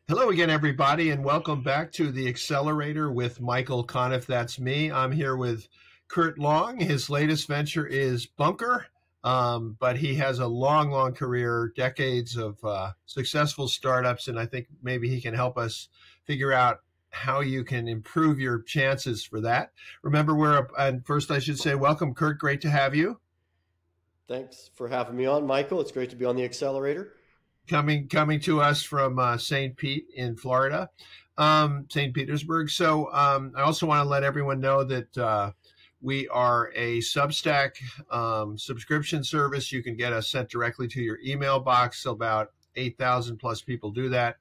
Hello again, everybody, and welcome back to the Accelerator with Michael Conniff. That's me. I'm here with Kurtlong. His latest venture is Bunker, but he has a long, long career, decades of successful startups, and I think maybe he can help us figure out how you can improve your chances for that. Remember, and first I should say, welcome, Kurt. Great to have you. Thanks for having me on, Michael. It's great to be on the Accelerator. Coming to us from St. Pete in Florida, St. Petersburg. So I also want to let everyone know that we are a Substack subscription service. You can get us sent directly to your email box. About 8,000 plus people do that.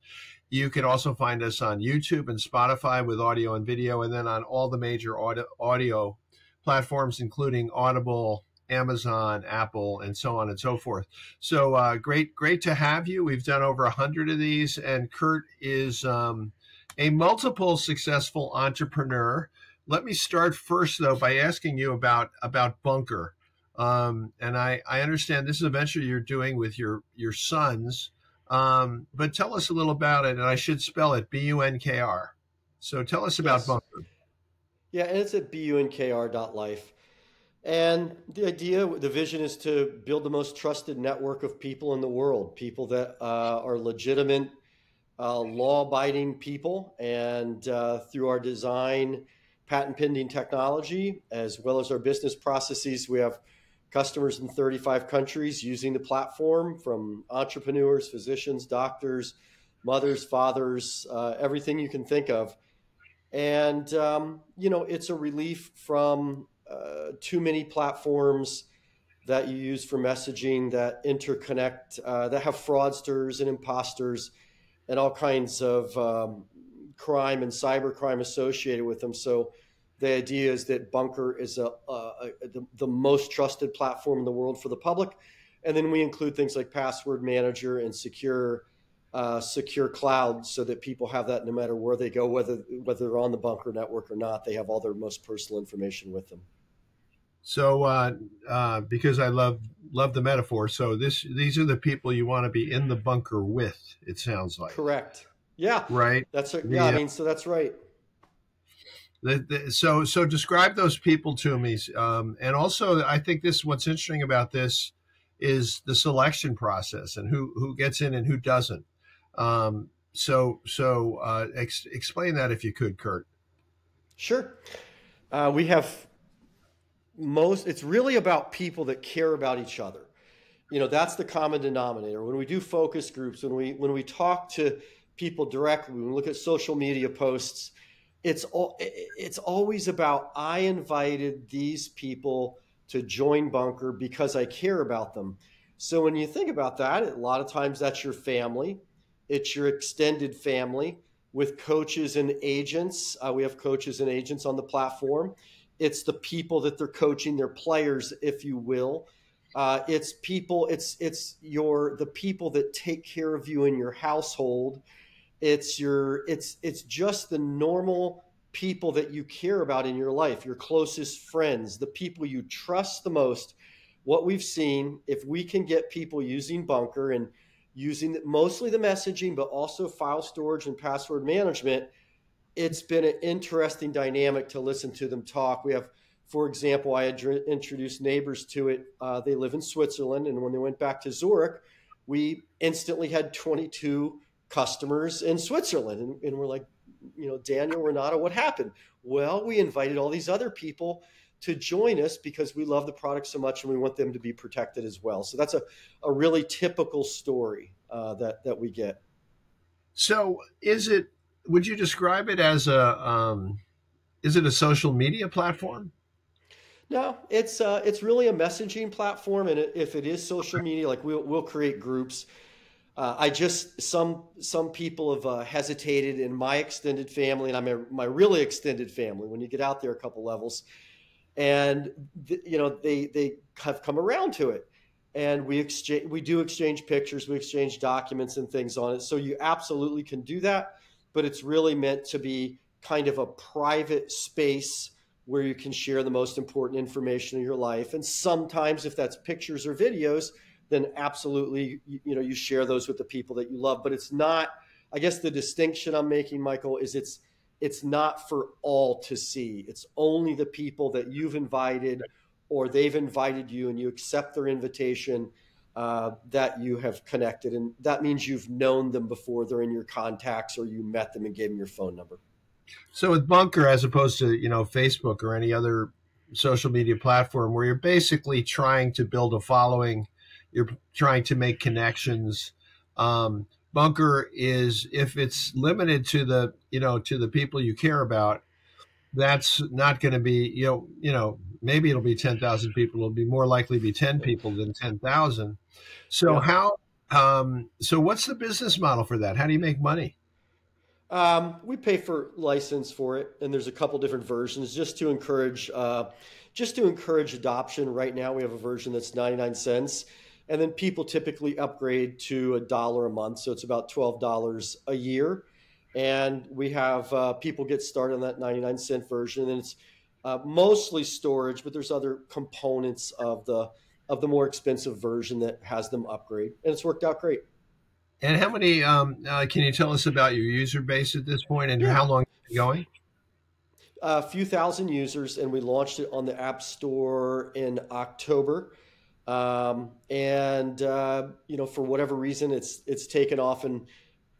You can also find us on YouTube and Spotify with audio and video, and then on all the major audio platforms, including Audible, Amazon, Apple, and so on and so forth. So great to have you. We've done over 100 of these, and Kurt is a multiple successful entrepreneur. Let me start first, though, by asking you about Bunker. And I understand this is a venture you're doing with your sons, but tell us a little about it, and I should spell it Bunkr. So tell us about Yes. Bunker. Yeah, and it's at bunkr.life. And the vision is to build the most trusted network of people in the world, people that are legitimate, law-abiding people. And through our design, patent pending technology, as well as our business processes, we have customers in 35 countries using the platform, from entrepreneurs, physicians, doctors, mothers, fathers, everything you can think of. And, it's a relief from too many platforms that you use for messaging that interconnect, that have fraudsters and imposters and all kinds of crime and cybercrime associated with them. So the idea is that Bunker is the most trusted platform in the world for the public. And then we include things like password manager and secure cloud, so that people have that no matter where they go, whether they're on the Bunker network or not. They have all their most personal information with them. So, because I love the metaphor, so these are the people you want to be in the bunker with. It sounds like Correct. Yeah, right. that's right. Yeah, I mean, so that's right. So describe those people to me, and also I think what's interesting about this is the selection process and who gets in and who doesn't. Explain that if you could, Kurt. Sure. We have it's really about people that care about each other. That's the common denominator. When we do focus groups, when we talk to people directly, when we look at social media posts, it's always about, I invited these people to join Bunker because I care about them. So when you think about that, a lot of times that's your family. It's your extended family with coaches and agents. We have coaches and agents on the platform. It's the people that they're coaching, their players, if you will. It's people. It's the people that take care of you in your household. It's just the normal people that you care about in your life, your closest friends, the people you trust the most. What we've seen, if we can get people using Bunker and using mostly the messaging, but also file storage and password management, it's been an interesting dynamic to listen to them talk. We have, for example, I had introduced neighbors to it. They live in Switzerland, and when they went back to Zurich, we instantly had 22 customers in Switzerland. And we're like, Daniel, Renata, what happened? Well, we invited all these other people to join us because we love the product so much and we want them to be protected as well. So that's a really typical story that we get. So would you describe it as is it a social media platform? No, it's really a messaging platform. And if it is social media, like we'll create groups. Some people have hesitated in my extended family, and I'm my really extended family. When you get out there a couple levels, and they have come around to it, and we do exchange pictures, we exchange documents and things on it. So you absolutely can do that, but it's really meant to be kind of a private space where you can share the most important information in your life. And sometimes, if that's pictures or videos, then absolutely, you share those with the people that you love. But it's not I guess the distinction I'm making, Michael, is it's not for all to see. It's only the people that you've invited or they've invited you and you accept their invitation that you have connected. And that means you've known them before, they're in your contacts, or you met them and gave them your phone number. So with Bunker, as opposed to, Facebook or any other social media platform where you're basically trying to build a following, you're trying to make connections. Bunker is, if it's limited to the people you care about, that's not going to be, maybe it'll be 10,000 people. It'll be more likely to be 10 people than 10,000. So so what's the business model for that? How do you make money? We pay for license for it, and there's a couple different versions just to encourage adoption. Right now, we have a version that's 99 cents, and then people typically upgrade to $1 a month, so it's about $12 a year. And we have people get started on that 99-cent version, and it's mostly storage, but there's other components of the more expensive version that has them upgrade, and it's worked out great. And how many, can you tell us about your user base at this point and how long it's been going? A few thousand users, and we launched it on the App Store in October. For whatever reason, it's taken off in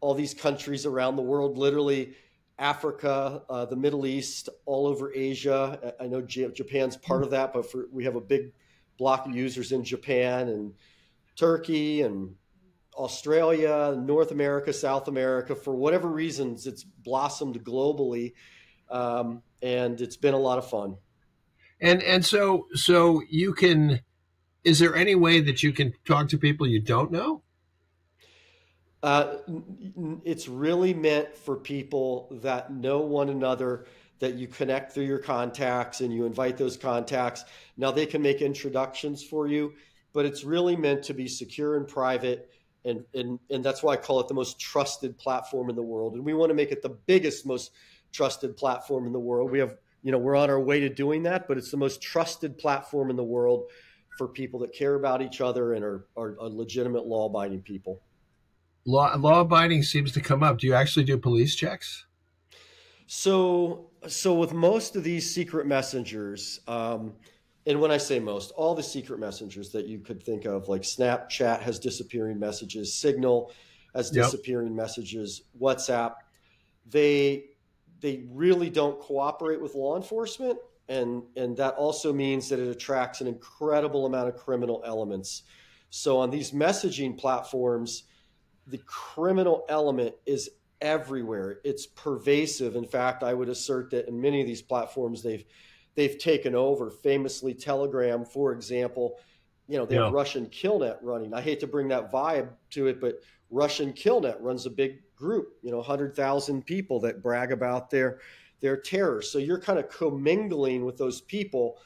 all these countries around the world, literally Africa, the Middle East, all over Asia. I know Japan's part of that, but we have a big block of users in Japan and Turkey and Australia, North America, South America. For whatever reasons, it's blossomed globally, and it's been a lot of fun. And so you can, is there any way that you can talk to people you don't know? It's really meant for people that know one another, that you connect through your contacts and you invite those contacts. Now they can make introductions for you, but it's really meant to be secure and private. And that's why I call it the most trusted platform in the world. And we want to make it the biggest, most trusted platform in the world. We have, we're on our way to doing that, but it's the most trusted platform in the world for people that care about each other and are legitimate law-abiding people. Law-abiding seems to come up. Do you actually do police checks? So with most of these secret messengers, and when I say most, all the secret messengers that you could think of, like Snapchat has disappearing messages, Signal has disappearing messages, WhatsApp, they really don't cooperate with law enforcement. And that also means that it attracts an incredible amount of criminal elements. So on these messaging platforms, the criminal element is everywhere. It's pervasive. In fact, I would assert that in many of these platforms, they've taken over. Famously, Telegram, for example, they have Russian Killnet running. I hate to bring that vibe to it, but Russian Killnet runs a big group, 100,000 people that brag about their terror. So you're kind of commingling with those people,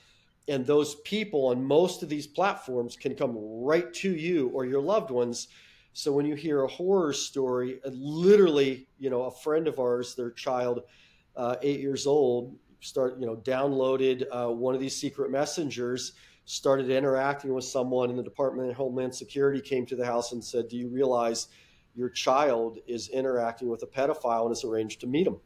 and those people on most of these platforms can come right to you or your loved ones. So when you hear a horror story, literally, a friend of ours, their child, 8 years old, downloaded one of these secret messengers, started interacting with someone in the Department of Homeland Security, came to the house and said, "Do you realize your child is interacting with a pedophile and has arranged to meet him?"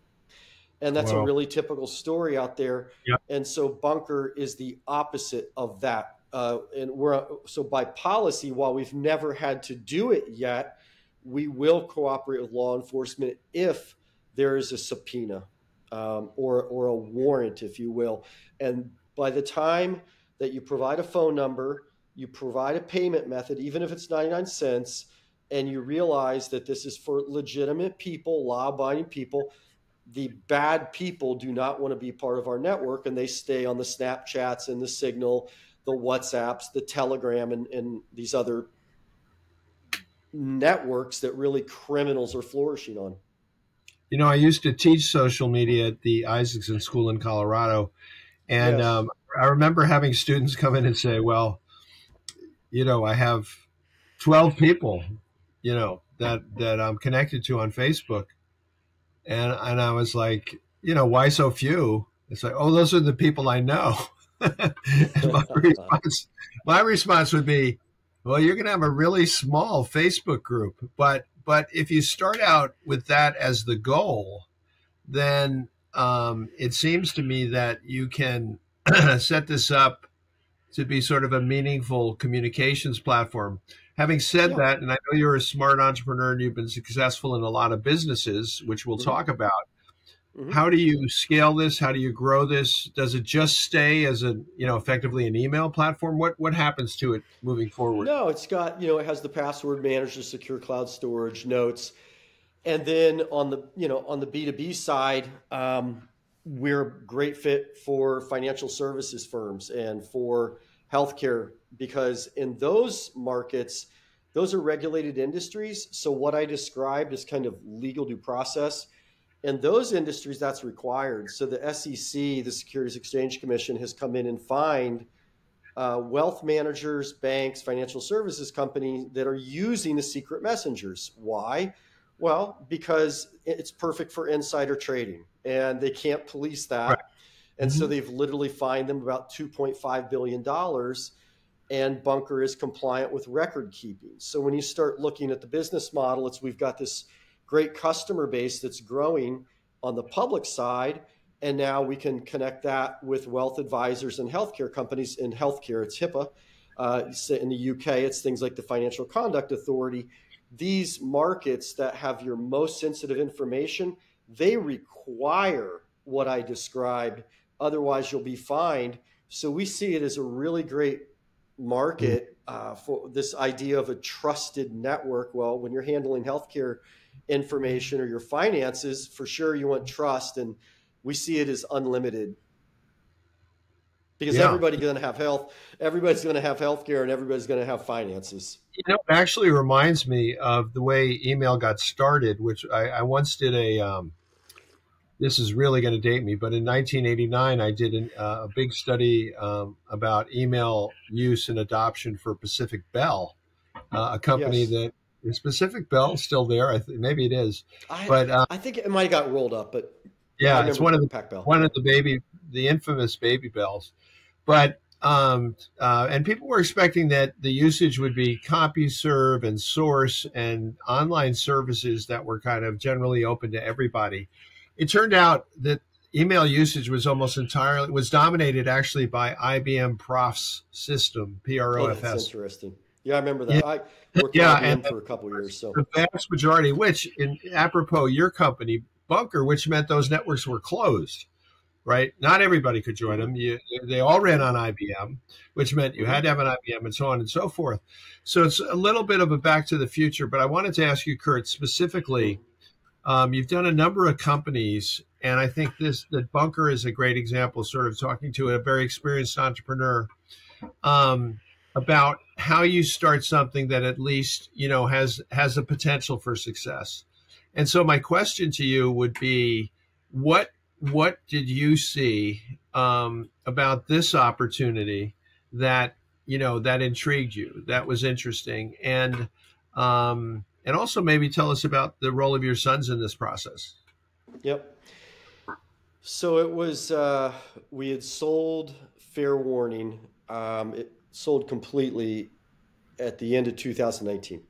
And that's a really typical story out there. Yep. And so Bunker is the opposite of that. So by policy, while we've never had to do it yet, we will cooperate with law enforcement if there is a subpoena or a warrant, if you will. And by the time that you provide a phone number, you provide a payment method, even if it's 99 cents, and you realize that this is for legitimate people, law-abiding people, the bad people do not want to be part of our network, and they stay on the Snapchats and the Signal, the WhatsApps, the Telegram, and these other networks that really criminals are flourishing on. I used to teach social media at the Isaacson School in Colorado, and I remember having students come in and say, "Well, I have 12 people, that I'm connected to on Facebook," and I was like, "Why so few?" It's like, "Oh, those are the people I know." my response would be, "Well, you're going to have a really small Facebook group, but But if you start out with that as the goal, then it seems to me that you can set this up to be sort of a meaningful communications platform. Having said Yeah. that, and I know you're a smart entrepreneur and you've been successful in a lot of businesses, which we'll Hmm. talk about. Hmm. How do you scale this? How do you grow this? Does it just stay as a, effectively an email platform? What happens to it moving forward? No, it's got, it has the password manager, secure cloud storage, notes. And then on the B2B side, we're a great fit for financial services firms and for healthcare because in those markets, those are regulated industries. So what I described is kind of legal due process. In those industries, that's required. So the SEC, the Securities Exchange Commission, has come in and fined wealth managers, banks, financial services companies that are using the secret messengers. Why? Well, because it's perfect for insider trading and they can't police Right. that. And so Mm-hmm. they've literally fined them about $2.5 billion, and Bunker is compliant with record keeping. So when you start looking at the business model, we've got this great customer base that's growing on the public side. And now we can connect that with wealth advisors and healthcare companies. In healthcare, it's HIPAA. In the UK, it's things like the Financial Conduct Authority. These markets that have your most sensitive information, they require what I described. Otherwise, you'll be fined. So we see it as a really great market for this idea of a trusted network. Well, when you're handling healthcare information or your finances, for sure you want trust. And we see it as unlimited because Yeah. everybody's going to have health, everybody's going to have healthcare, and everybody's going to have finances. It actually reminds me of the way email got started, which I once did this is really going to date me, but in 1989, I did a big study about email use and adoption for Pacific Bell, a company Yes. that is Pacific Bell still there. Maybe it is, I but I think it might have got rolled up, but I yeah, it's remember Pac Bell. one Yeah. of the infamous baby bells. But and people were expecting that the usage would be CompuServe and Source and online services that were kind of generally open to everybody. It turned out that email usage was dominated actually by IBM Prof's system, Oh, that's PROFS. interesting. Yeah, I remember Yeah, that. I worked at yeah, and IBM for a couple of years. So, the vast majority, which in apropos your company, Bunker, which meant those networks were closed, right? Not everybody could join hmm. them. They all ran on IBM, which meant you Hmm. had to have an IBM and so on and so forth. So it's a little bit of a back to the future. But I wanted to ask you, Kurt, Hmm. specifically, you've done a number of companies, and I think that Bunker is a great example, sort of talking to a very experienced entrepreneur um, about how you start something that at least has a potential for success. And so my question to you would be, what what did you see about this opportunity that that intrigued you, that was interesting, and also maybe tell us about the role of your sons in this process. Yep. So it was, we had sold Fair Warning. It sold completely at the end of 2019.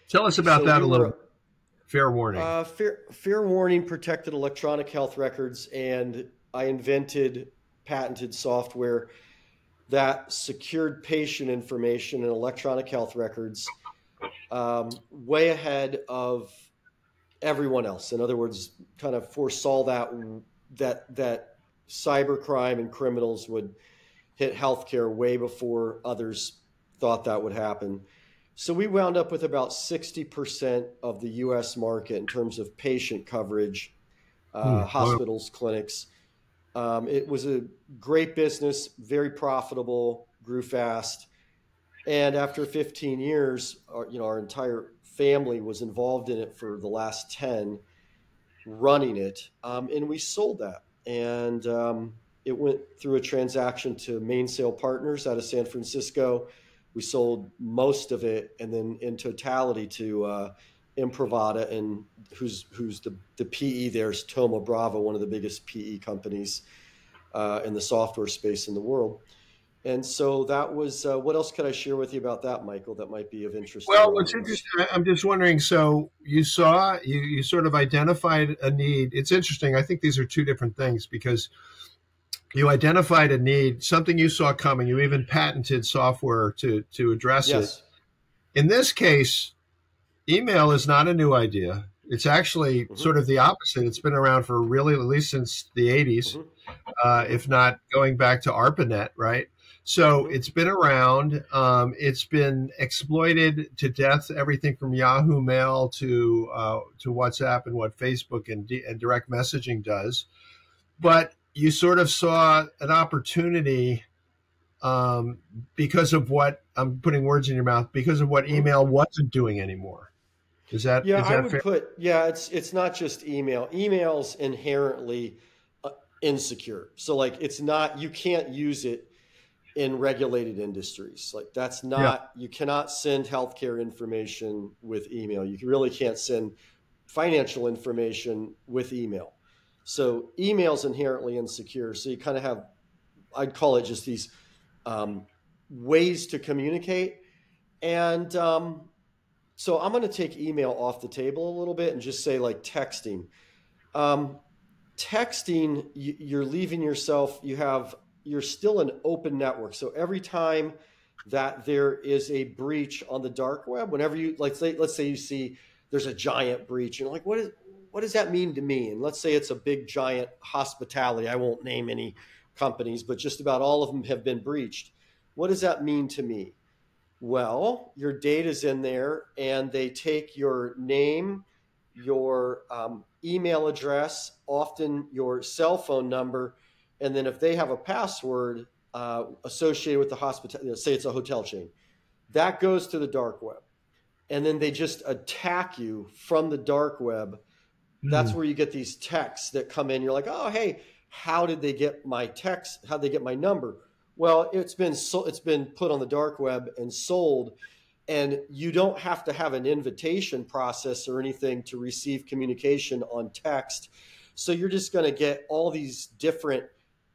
Tell us about So that we a little were, bit. Fair warning. Fair Warning protected electronic health records, and I invented patented software that secured patient information and electronic health records way ahead of everyone else. In other words, kind of foresaw that cybercrime and criminals would hit healthcare way before others thought that would happen. So we wound up with about 60% of the U.S. market in terms of patient coverage, Wow. hospitals, clinics. It was a great business, very profitable, grew fast. And after 15 years, our entire family was involved in it for the last 10, running it. And we sold that. And it went through a transaction to Mainsail Partners out of San Francisco. We sold most of it, and then in totality to Imprivata, and who's the PE there is Thoma Bravo, one of the biggest PE companies in the software space in the world. And so that was, what else could I share with you about that, Michael, that might be of interest to Well, your what's audience? interesting, I'm just wondering. So you sort of identified a need. It's interesting. I think these are two different things because you identified a need, something you saw coming. You even patented software to address it. Yes. In this case, email is not a new idea. It's actually Hmm. sort of the opposite. It's been around for really at least since the 80s, Hmm. Hmm. if not going back to ARPANET, right? So Hmm. it's been around. It's been exploited to death. Everything from Yahoo Mail to WhatsApp and what Facebook and direct messaging does. But you sort of saw an opportunity um, because of what I'm putting words in your mouth because of what Hmm. email wasn't doing anymore. Is that Yeah, is I that would fair? put, yeah, it's not just email. Email's inherently insecure. So like it's not, you can't use it in regulated industries. Like that's Yeah. not, you cannot send healthcare information with email. You really can't send financial information with email. So email's inherently insecure. So you kind of have, I'd call it just these um, ways to communicate. And so I'm going to take email off the table a little bit and just say like texting. Um, Texting, you're leaving yourself, you're still an open network. So every time that there is a breach on the dark web, whenever you like say, let's say you see there's a giant breach, and you're like, what does that mean to me? And let's say it's a big giant hospitality. I won't name any companies, but just about all of them have been breached. What does that mean to me? Well, your data's in there, and they take your name, your email address, often your cell phone number, and then if they have a password associated with the hospital, say it's a hotel chain, that goes to the dark web, and then they just attack you from the dark web. That's Hmm. where you get these texts that come in. You're like, oh, hey, how did they get my text? How did they get my number? Well, it's been put on the dark web and sold, and you don't have to have an invitation process or anything to receive communication on text. So you're just going to get all these different,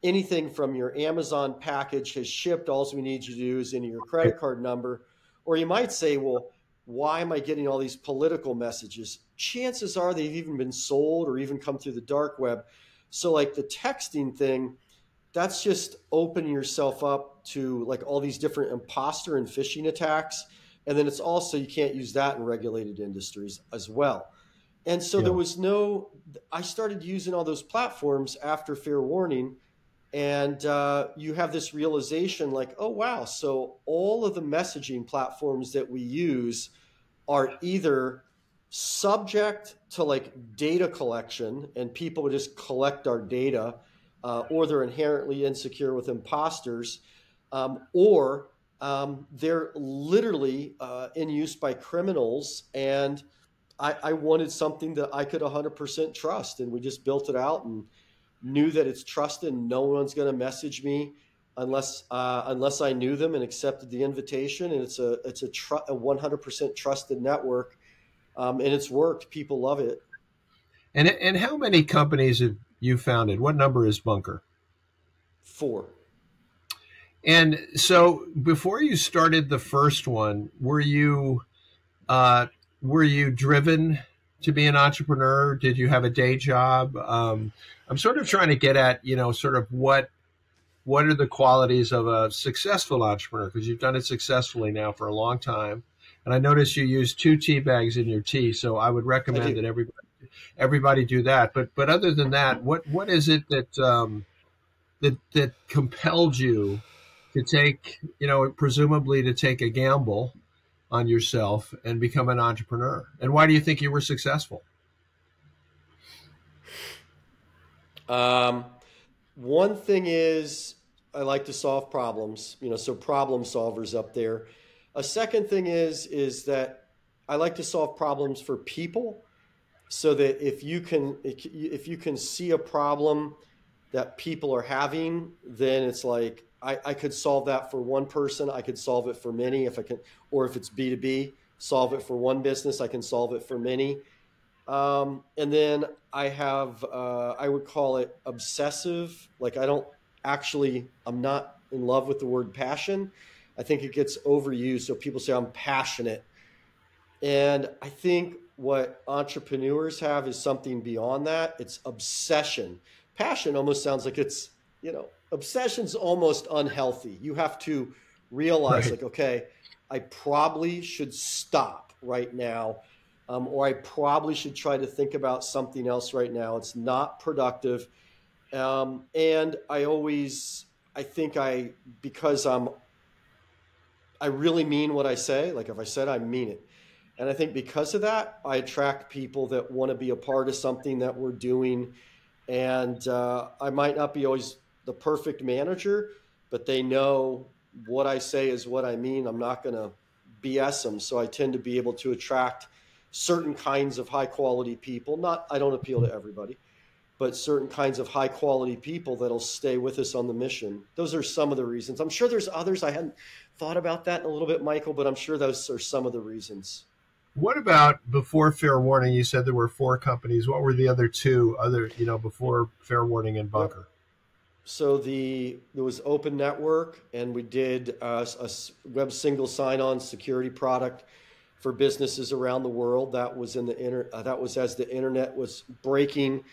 anything from your Amazon package has shipped. All we need you to do is enter your credit card number. Or you might say, well, why am I getting all these political messages? Chances are they've even been sold or even come through the dark web. So like the texting thing, that's just opening yourself up to like all these different imposter and phishing attacks. And then it's also, you can't use that in regulated industries as well. And so there Yeah. was no, I started using all those platforms after fair warning. And you have this realization like, oh, wow. So all of the messaging platforms that we use are either subject to like data collection and people would just collect our data, or they're inherently insecure with imposters, or they're literally in use by criminals. And I wanted something that I could 100% trust. And we just built it out and knew that it's trusted. No one's going to message me unless I knew them and accepted the invitation. And it's a 100% trusted network, and it's worked. People love it. And how many companies have you founded? What number is Bunker? 4. And so before you started the first one, uh, were you driven to be an entrepreneur? Did you have a day job? I'm sort of trying to get at, sort of what are the qualities of a successful entrepreneur? Because you've done it successfully now for a long time. And I noticed you use 2 tea bags in your tea, so I would I recommend do. that everybody do that. But other than that, what is it that compelled you to take, presumably to take a gamble on yourself and become an entrepreneur? And why do you think you were successful? Um, One thing is I like to solve problems, so problem solvers up there. A second thing is that I like to solve problems for people, so that if you can see a problem that people are having, then it's like I could solve that for one person. I could solve it for many if I can, or if it's B2B, solve it for one business, I can solve it for many. And then I would call it obsessive. Like I'm not in love with the word passion. I think it gets overused. So people say, I'm passionate. And I think what entrepreneurs have is something beyond that. It's obsession. Passion almost sounds like it's, obsession's almost unhealthy. You have to realize Right. like, okay, I probably should stop right now. Or I probably should try to think about something else right now. It's not productive. And because I really mean what I say. Like if I said, I mean it. And I think because of that, I attract people that want to be a part of something that we're doing. And I might not be always the perfect manager, but they know what I say is what I mean. I'm not going to BS them. So I tend to be able to attract certain kinds of high quality people. I don't appeal to everybody, but certain kinds of high quality people that'll stay with us on the mission. Those are some of the reasons. I'm sure there's others. I hadn't thought about that in a little bit, Michael, but I'm sure those are some of the reasons. What about before Fair Warning? You said there were 4 companies. What were the other 2 before Fair Warning and Bunker? Yep. So there was Open Network, and we did a web single sign-on security product for businesses around the world. That was that was as the internet was breaking,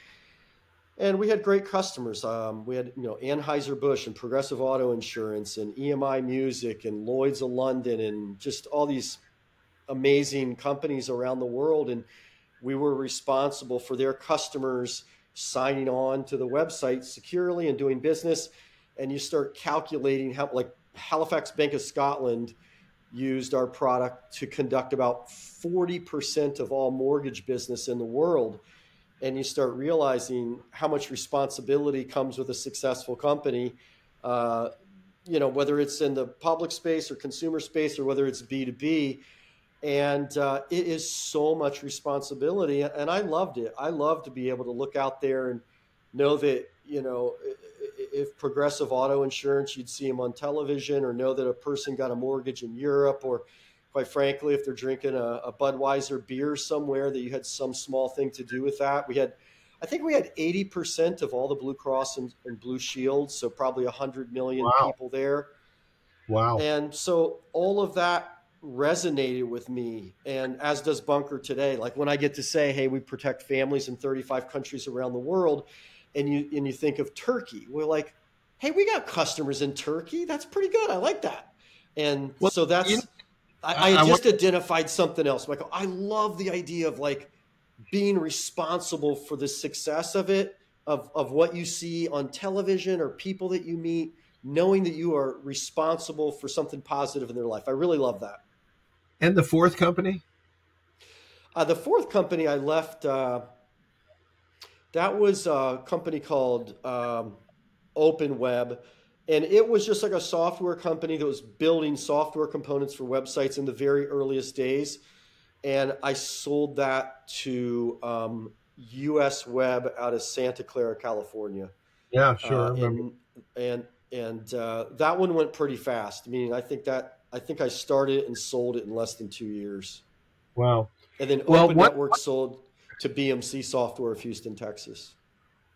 and we had great customers. We had Anheuser-Busch and Progressive Auto Insurance and EMI Music and Lloyd's of London and just all these amazing companies around the world, and we were responsible for their customers signing on to the website securely and doing business. And you start calculating how, like Halifax Bank of Scotland used our product to conduct about 40% of all mortgage business in the world. And you start realizing how much responsibility comes with a successful company, whether it's in the public space or consumer space or whether it's B2B. And it is so much responsibility. And I loved it. I love to be able to look out there and know that, if Progressive Auto Insurance, you'd see them on television, or know that a person got a mortgage in Europe, or quite frankly, if they're drinking a Budweiser beer somewhere, that you had some small thing to do with that. I think we had 80% of all the Blue Cross and Blue Shield. So probably 100 million people there. Wow. And so all of that resonated with me, and as does Bunker today. Like when I get to say, hey, we protect families in 35 countries around the world, and you think of Turkey, we're like, hey, we got customers in Turkey. That's pretty good. I like that. And so that's I just identified something else, Michael. I love the idea of like being responsible for the success of it, of what you see on television or people that you meet, knowing that you are responsible for something positive in their life. I really love that. And the 4th company? The 4th company I left, that was a company called Open Web. And it was just like a software company that was building software components for websites in the very earliest days. And I sold that to US Web out of Santa Clara, California. Yeah, sure. And that one went pretty fast. Meaning, I think I started and sold it in less than 2 years. Wow. And then Open Network sold to BMC Software of Houston, Texas.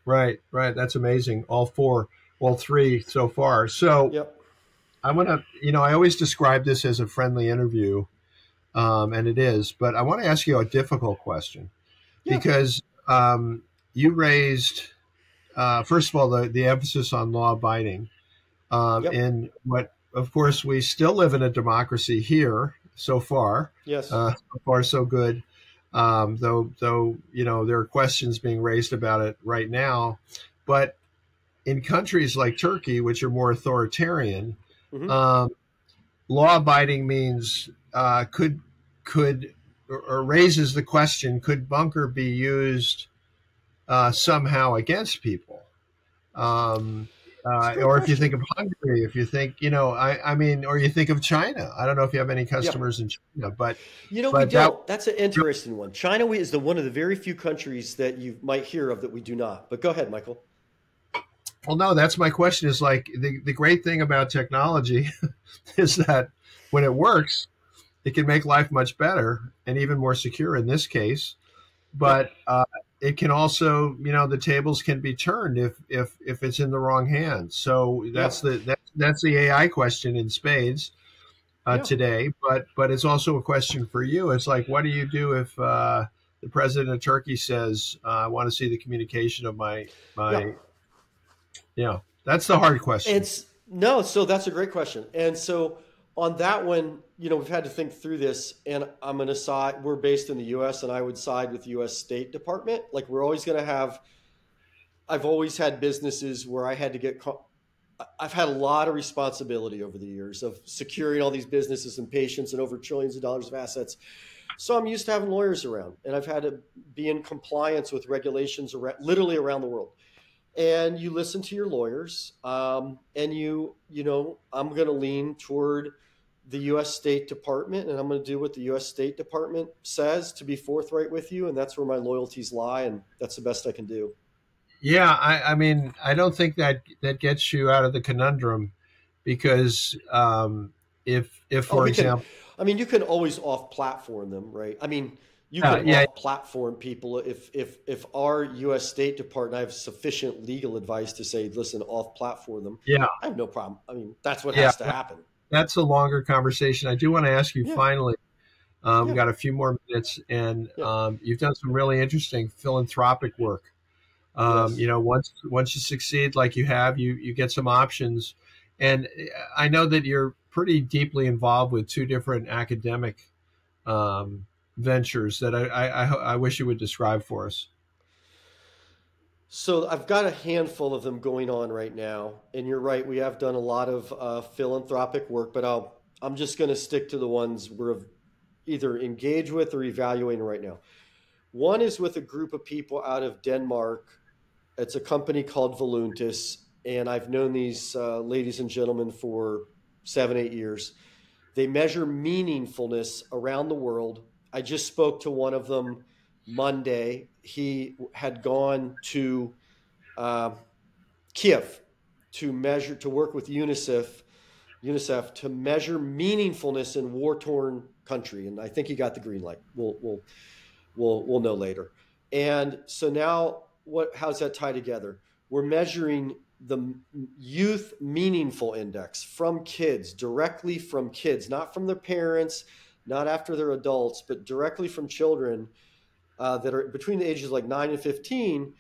Right. That's amazing. All 3 so far. So yep. I want to, I always describe this as a friendly interview, and it is, but I want to ask you a difficult question because you raised, first of all, the emphasis on law abiding. And what, of course, we still live in a democracy here so far. Yes. So far, so good. Though, there are questions being raised about it right now. But in countries like Turkey, which are more authoritarian, law abiding means could raises the question, could Bunker be used somehow against people? Or if you think of Hungary, if you think, or you think of China. I don't know if you have any customers in China, but we don't. That's an interesting one. China is one of the very few countries that you might hear of that we do not. But go ahead, Michael. Well, no, that's my question. Is like the great thing about technology is that when it works, it can make life much better and even more secure in this case. But it can also, the tables can be turned if it's in the wrong hands. So Yeah. that's the AI question in spades Yeah. today. But it's also a question for you. It's like, what do you do if the president of Turkey says, "I want to see the communication of Yeah. my." That's the hard question. It's no, so that's a great question. And so on that one, we've had to think through this, and I'm going to side. We're based in the U.S., and I would side with the U.S. State Department. Like we're always going to have. I've always had businesses where I had to get. I've had a lot of responsibility over the years of securing all these businesses and patients and over trillions of dollars of assets. So I'm used to having lawyers around, and I've had to be in compliance with regulations literally around the world. And you listen to your lawyers, and I'm going to lean toward the U.S. State Department, and I'm going to do what the U.S. State Department says, to be forthright with you, and that's where my loyalties lie, and that's the best I can do. Yeah, I mean, I don't think that gets you out of the conundrum, because if Oh, for example, you can always off-platform them, right? I mean, you can yeah, off-platform people if our U.S. State Department, I have sufficient legal advice to say, listen, off-platform them. yeah, I have no problem. I mean, that's what yeah, has to happen. that's a longer conversation. I do want to ask you Yeah, finally. yeah, Got a few more minutes, and yeah. you've done some really interesting philanthropic work. Yes. Once you succeed like you have, you get some options, and I know that you're pretty deeply involved with two different academic ventures that I wish you would describe for us. So I've got a handful of them going on right now, and you're right. We have done a lot of philanthropic work, but I'm just going to stick to the ones we're either engaged with or evaluating right now. One is with a group of people out of Denmark. It's a company called Voluntis, and I've known these ladies and gentlemen for 7, 8 years. They measure meaningfulness around the world. I just spoke to one of them Monday. He had gone to uh, Kiev to work with UNICEF to measure meaningfulness in war-torn country, and I think he got the green light. We'll know later. And so now, how's that tie together? We're measuring the youth meaningful index from kids, directly from kids, not from their parents, not after they're adults, but directly from children that are between the ages of like 9 and 15.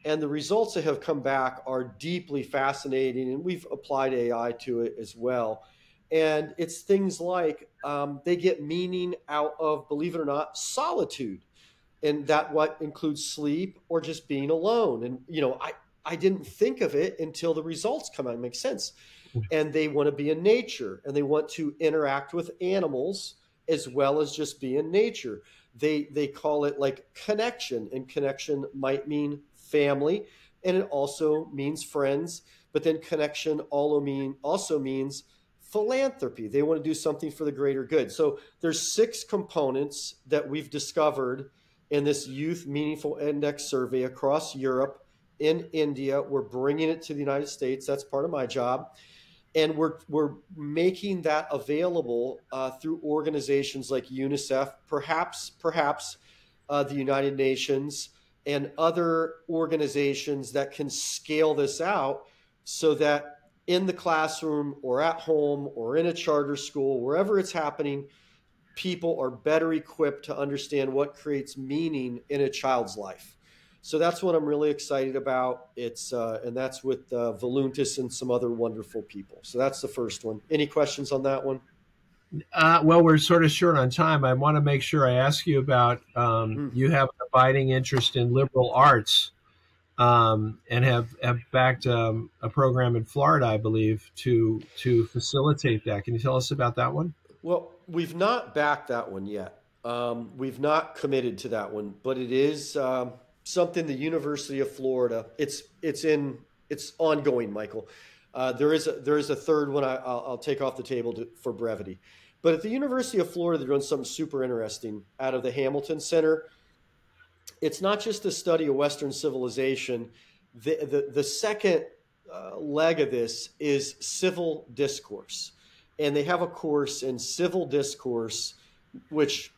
And the results that have come back are deeply fascinating, and we've applied AI to it as well. And it's things like they get meaning out of, believe it or not, solitude, and that what includes sleep or just being alone. And I didn't think of it until the results come out. It makes sense. And they want to be in nature, and they want to interact with animals as well as just be in nature. They call it like connection, and connection might mean family, and it also means friends. But then connection also means philanthropy. They want to do something for the greater good. So there's 6 components that we've discovered in this Youth Meaningful Index survey across Europe, in India. We're bringing it to the United States. That's part of my job. And we're making that available through organizations like UNICEF, perhaps the United Nations, and other organizations that can scale this out so that in the classroom or at home or in a charter school, wherever it's happening, people are better equipped to understand what creates meaning in a child's life. So that's what I'm really excited about. And that's with Voluntis and some other wonderful people. So that's the first one. Any questions on that one? Well, we're sort of short on time. I want to make sure I ask you about you have an abiding interest in liberal arts, and have backed a program in Florida, I believe, to facilitate that. Can you tell us about that one? Well, we've not backed that one yet. We've not committed to that one, but it is something the University of Florida. It's ongoing, Michael. There is a third one I'll take off the table for brevity. But at the University of Florida, they're doing something super interesting out of the Hamilton Center. It's not just a study of Western civilization. The second leg of this is civil discourse. And they have a course in civil discourse, which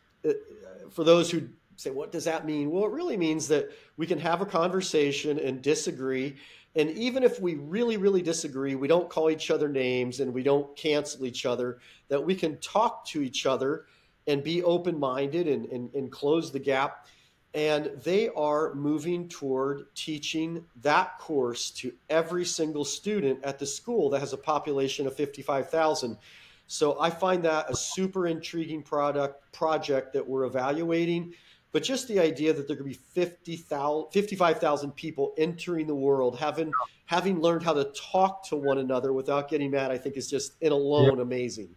for those who say, what does that mean? Well, it really means that we can have a conversation and disagree. And even if we really, really disagree, we don't call each other names and we don't cancel each other, that we can talk to each other and be open-minded and close the gap. And they are moving toward teaching that course to every single student at the school that has a population of 55,000. So I find that a super intriguing project that we're evaluating. But just the idea that there could be 55,000 people entering the world, having learned how to talk to one another without getting mad, I think is just in alone amazing.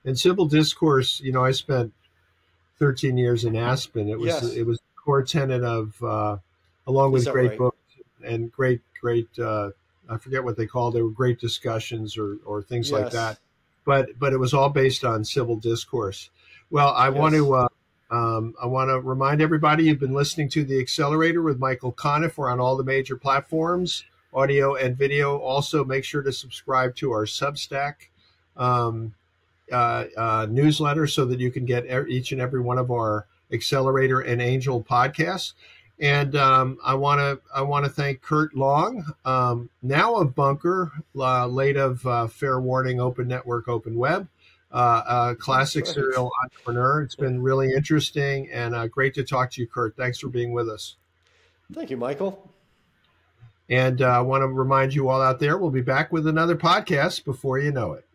And civil discourse, I spent 13 years in Aspen. It was the core tenet of, along with great books and great, I forget what they called. They were great discussions or things like that. But it was all based on civil discourse. Well, I want to remind everybody you've been listening to The Accelerator with Michael Conniff. We're on all the major platforms, audio and video. Also, make sure to subscribe to our Substack newsletter so that you can get each and every one of our Accelerator and Angel podcasts. And I want to thank Kurtlong, now of Bunker, late of Fair Warning, Open Network, Open Web, a classic serial entrepreneur. It's been really interesting and great to talk to you, Kurt. Thanks for being with us. Thank you, Michael. And I want to remind you all out there, we'll be back with another podcast before you know it.